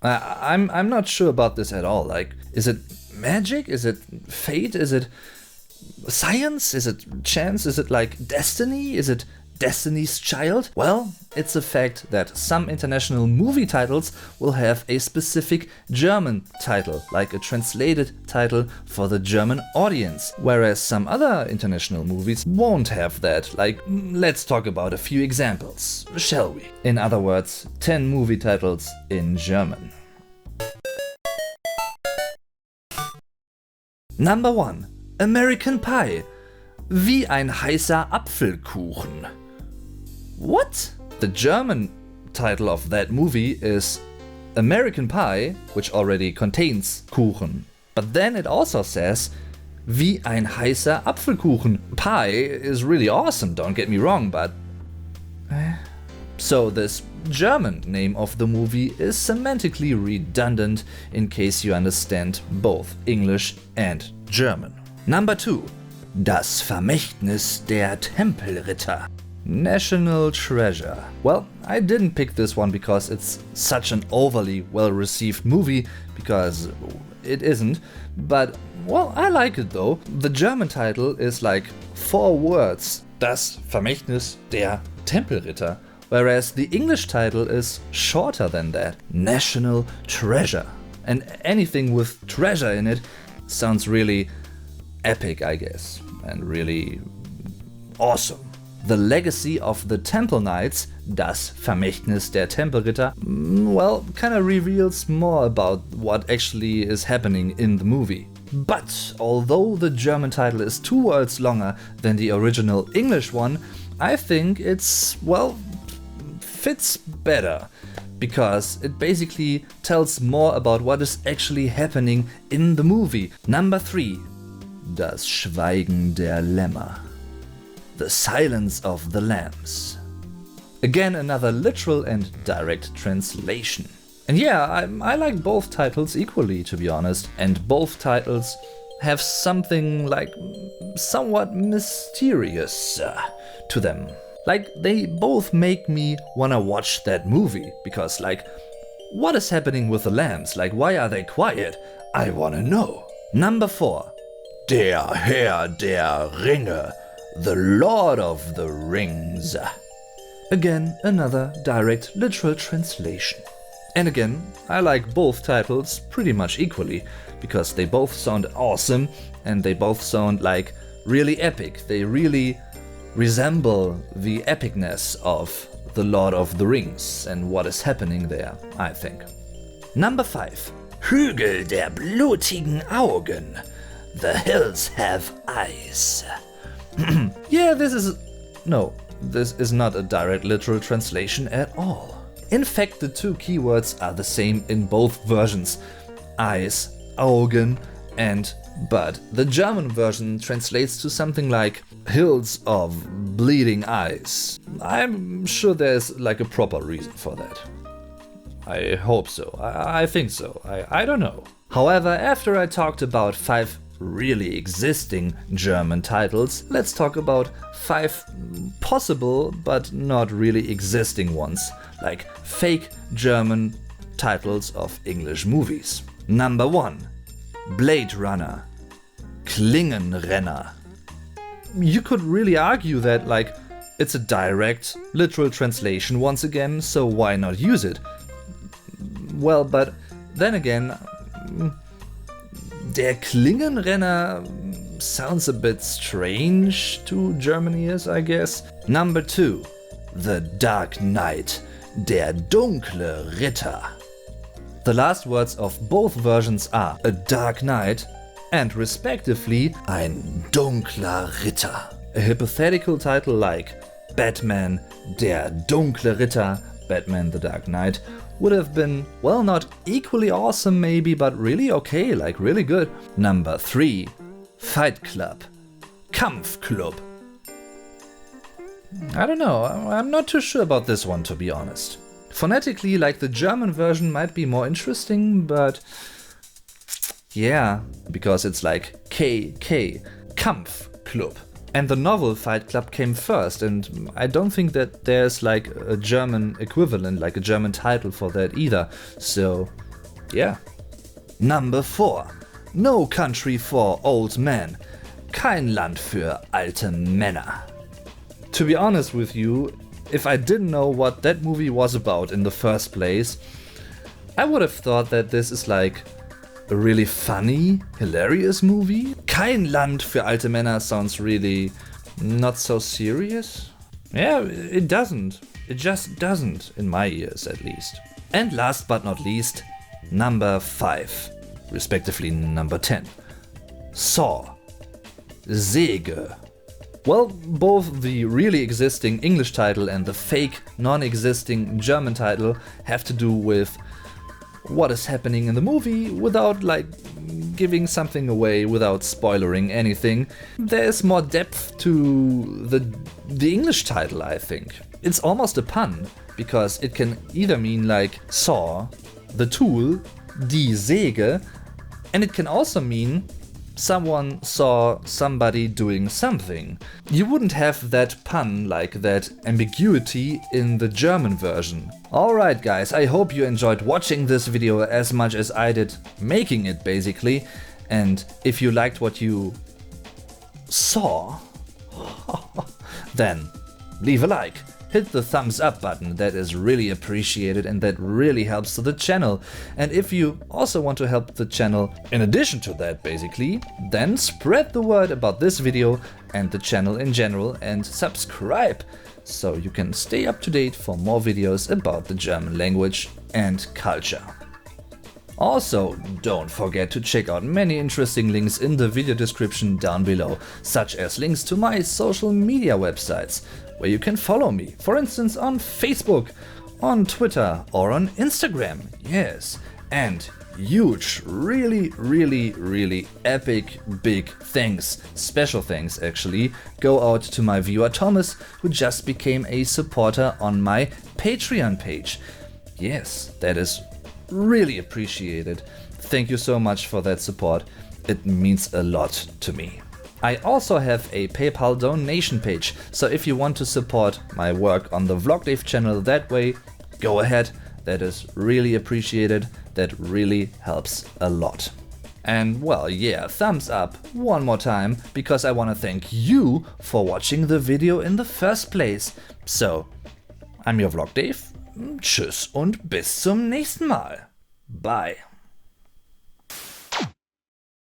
I'm not sure about this at all. Like, is it magic? Is it fate? Is it science? Is it chance? Is it like destiny? Is it Destiny's Child? Well, it's a fact that some international movie titles will have a specific German title, like a translated title for the German audience, whereas some other international movies won't have that. Like, let's talk about a few examples, shall we? In other words, 10 movie titles in German. Number 1. American Pie. Wie ein heißer Apfelkuchen. What? The German title of that movie is American Pie, which already contains Kuchen. But then it also says Wie ein heißer Apfelkuchen. Pie is really awesome, don't get me wrong, but... So this German name of the movie is semantically redundant in case you understand both English and German. Number 2. Das Vermächtnis der Tempelritter. National Treasure. Well, I didn't pick this one because it's such an overly well-received movie, because it isn't, but, well, I like it though. The German title is like 4 words, Das Vermächtnis der Tempelritter, whereas the English title is shorter than that, National Treasure. And anything with treasure in it sounds really epic, I guess, and really awesome. The legacy of the Temple Knights, das Vermächtnis der Tempelritter, well, kinda reveals more about what actually is happening in the movie. But although the German title is 2 words longer than the original English one, I think it's, well, fits better, because it basically tells more about what is actually happening in the movie. Number 3. Das Schweigen der Lämmer. The Silence of the Lambs. Again, another literal and direct translation. And yeah, I like both titles equally, to be honest, and both titles have something like somewhat mysterious to them. Like, they both make me wanna watch that movie, because like, what is happening with the lambs? Like, why are they quiet? I wanna know. Number 4. Der Herr der Ringe. The Lord of the Rings. Again, another direct literal translation. And again, I like both titles pretty much equally, because they both sound awesome and they both sound like really epic. They really resemble the epicness of The Lord of the Rings and what is happening there, I think. Number 5. Hügel der blutigen Augen. The hills have eyes. Yeah, this is not a direct literal translation at all. In fact, the 2 keywords are the same in both versions. Eyes, Augen, and but. The German version translates to something like hills of bleeding eyes. I'm sure there's like a proper reason for that. I hope so. I think so. I don't know. However, after I talked about 5 really existing German titles, let's talk about 5 possible but not really existing ones, like fake German titles of English movies. Number 1. Blade Runner. Klingenrenner. You could really argue that, like, it's a direct literal translation once again, so why not use it? Well, but then again, Der Klingenrenner sounds a bit strange to German ears, I guess. Number 2. The Dark Knight. Der dunkle Ritter. The last words of both versions are a Dark Knight and respectively ein dunkler Ritter. A hypothetical title like Batman, der dunkle Ritter, Batman the Dark Knight, would have been, well, not equally awesome maybe, but really okay, like really good. Number 3. Fight Club. Kampfklub. I don't know, I'm not too sure about this one, to be honest. Phonetically, like, the German version might be more interesting, but yeah, because it's like KK, Kampfklub. And the novel Fight Club came first, and I don't think that there's like a German equivalent, like a German title for that either. So Yeah. Number 4. No country for old men. Kein Land für alte Männer. To be honest with you, if I didn't know what that movie was about in the first place, I would have thought that this is like a really funny, hilarious movie. Kein Land für alte Männer sounds really not so serious. Yeah, it doesn't. It just doesn't, in my ears at least. And last but not least, number 5, respectively number 10. Saw. Säge. Well, both the really existing English title and the fake, non-existing German title have to do with what is happening in the movie without like giving something away, without spoilering anything. There's more depth to the English title, I think. It's almost a pun, because it can either mean like saw, the tool, die Säge, and it can also mean someone saw somebody doing something. You wouldn't have that pun, like that ambiguity, in the German version. Alright guys, I hope you enjoyed watching this video as much as I did making it basically, and if you liked what you saw, then leave a like. Hit the thumbs up button, that is really appreciated and that really helps the channel. And if you also want to help the channel in addition to that basically, then spread the word about this video and the channel in general and subscribe so you can stay up to date for more videos about the German language and culture. Also, don't forget to check out many interesting links in the video description down below, such as links to my social media websites, where you can follow me, for instance on Facebook, on Twitter or on Instagram, yes. And huge, really epic big thanks, special thanks actually, go out to my viewer Thomas, who just became a supporter on my Patreon page. Yes, that is really appreciated. Thank you so much for that support, it means a lot to me. I also have a PayPal donation page, so if you want to support my work on the VlogDave channel that way, go ahead, that is really appreciated, that really helps a lot. And well, yeah, thumbs up one more time, because I want to thank you for watching the video in the first place. So, I'm your VlogDave, tschüss und bis zum nächsten Mal. Bye.